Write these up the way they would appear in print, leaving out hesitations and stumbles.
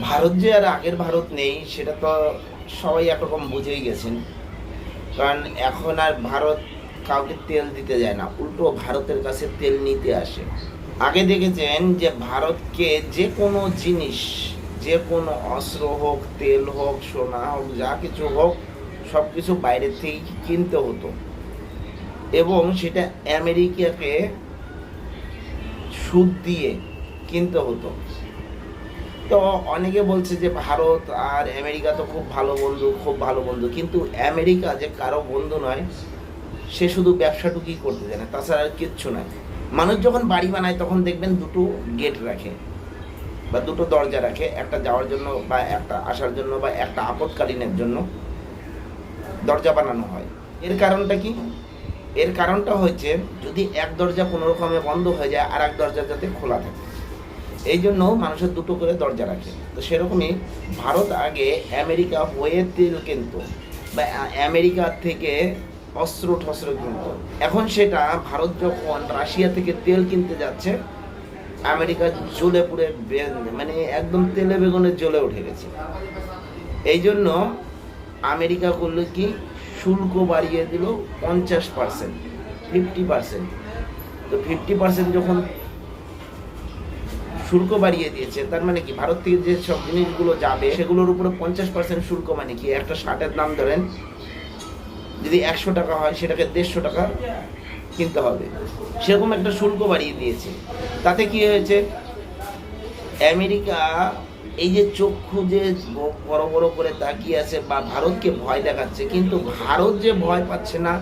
ভারত যে আর আগের ভারত নেই সেটা তো সবাই একরকম বুঝেই গেছেন। কারণ এখন আর ভারত কাউকে তেল দিতে যায় না, উল্টো ভারতের কাছে তেল নিতে আসে। আগে দেখেছেন যে ভারতকে যে কোনো জিনিস, যে কোনো অস্ত্র হোক, তেল হোক, সোনা হোক, যা কিছু হোক, সব কিছু বাইরের থেকেই কিনতে হতো এবং সেটা আমেরিকাকে সুদ দিয়ে কিনতে হতো। তো অনেকে বলছে যে ভারত আর আমেরিকা তো খুব ভালো বন্ধু, খুব ভালো বন্ধু, কিন্তু আমেরিকা যে কারো বন্ধু নয়, সে শুধু ব্যবসাটুকুই করতে জানে, তাছাড়া আর কিচ্ছু নয়। মানুষ যখন বাড়ি বানায় তখন দেখবেন দুটো গেট রাখে বা দুটো দরজা রাখে, একটা যাওয়ার জন্য বা একটা আসার জন্য বা একটা আপৎকালীনের জন্য দরজা বানানো হয়। এর কারণটা কি? এর কারণটা হচ্ছে যদি এক দরজা কোনো রকমে বন্ধ হয়ে যায় আর এক দরজা যাতে খোলা থাকে, এই জন্য মানুষের দুটো করে দরজা রাখে। তো সেরকমই ভারত আগে আমেরিকা হয়ে তেল কিনতো বা আমেরিকা থেকে অস্ত্র টস্ত্র কিনতো। এখন সেটা ভারত যখন রাশিয়া থেকে তেল কিনতে যাচ্ছে, আমেরিকা জ্বলে পুড়ে মানে একদম তেলে বেগুনে জ্বলে উঠে গেছে। এই জন্য আমেরিকা করলো কি, শুল্ক বাড়িয়ে দিল 50%, 50%। তো 50% যখন শুল্ক বাড়িয়ে দিয়েছে, তার মানে কি ভারত থেকে যে সব জিনিসগুলো যাবে সেগুলোর উপরে 50% শুল্ক, মানে কি একটা শার্টের দাম ধরেন যদি 100 টাকা হয়, সেটাকে 150 টাকা কিনতে হবে, সেরকম একটা শুল্ক বাড়িয়ে দিয়েছে। তাতে কি হয়েছে, আমেরিকা এই যে চক্ষু যে বড় বড় করে তাকিয়ে আছে বা ভারতকে ভয় দেখাচ্ছে, কিন্তু ভারত যে ভয় পাচ্ছে না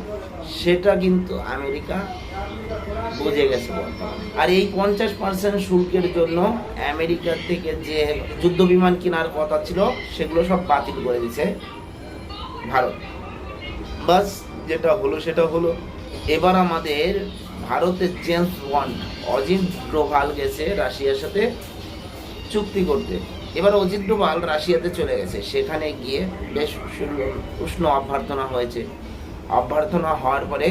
সেটা কিন্তু আমেরিকা বুঝে গেছে বর্তমানে। আর এই 50% শুল্কের জন্য আমেরিকার থেকে যে যুদ্ধ বিমান কেনার কথা ছিল সেগুলো সব বাতিল করে দিয়েছে ভারত। বাস, যেটা হলো সেটা হলো। এবার আমাদের ভারতের জেমস বন্ড অজিত ডোভাল গেছে রাশিয়ার সাথে চুক্তি করতে। এবার অজিত ডোভাল রাশিয়াতে চলে গেছে, সেখানে গিয়ে বেশ উষ্ণ অভ্যর্থনা হয়েছে। অভ্যর্থনা হওয়ার পরে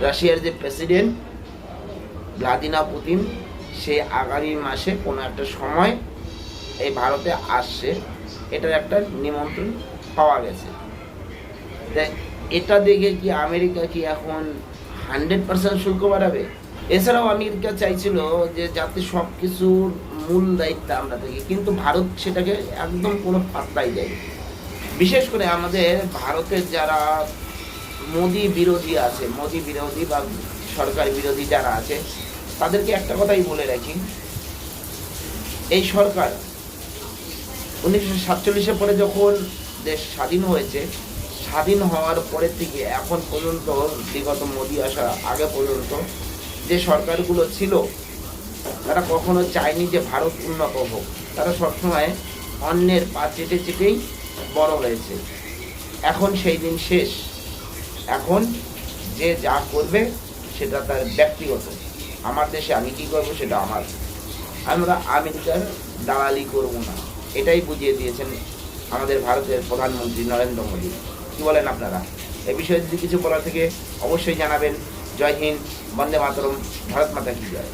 রাশিয়ার যে প্রেসিডেন্ট ভ্লাদিমির পুতিন, সে আগামী মাসে কোনো একটা সময় এই ভারতে আসছে, এটার একটা নিমন্ত্রণ পাওয়া গেছে। তাই এটা দেখে কি আমেরিকা কি এখন 100% শুল্ক বাড়াবে? এছাড়াও আমেরিকা চাইছিল যে যাতে সব কিছুর মূল দায়িত্ব আমরা থাকি, কিন্তু ভারত সেটাকে একদম কোনো পাত্তাই দেয়নি। বিশেষ করে আমাদের ভারতের যারা মোদি বিরোধী আছে, মোদি বিরোধী বা সরকার বিরোধী যারা আছে, তাদেরকে একটা কথাই বলে রাখি, এই সরকার 1947 পরে যখন দেশ স্বাধীন হয়েছে, স্বাধীন হওয়ার পরের থেকে এখন পর্যন্ত, বিগত মোদি আসার আগে পর্যন্ত যে সরকারগুলো ছিল, তারা কখনো চায়নি যে ভারত উন্নত হোক। তারা সবসময় অন্যের পা চেটে চেটেই বড় হয়েছে। এখন সেই দিন শেষ। এখন যে যা করবে সেটা তার ব্যক্তিগত। আমার দেশে আমি কী করবো সেটা আমার, আমরা আমেরিকার দালালি করব না, এটাই বুঝিয়ে দিয়েছেন আমাদের ভারতের প্রধানমন্ত্রী নরেন্দ্র মোদী। কী বলেন আপনারা? এ বিষয়ে যদি কিছু বলার থেকে অবশ্যই জানাবেন। জয় হিন্দ, বন্দে মাতরম, ভারত মাতা কি জয়।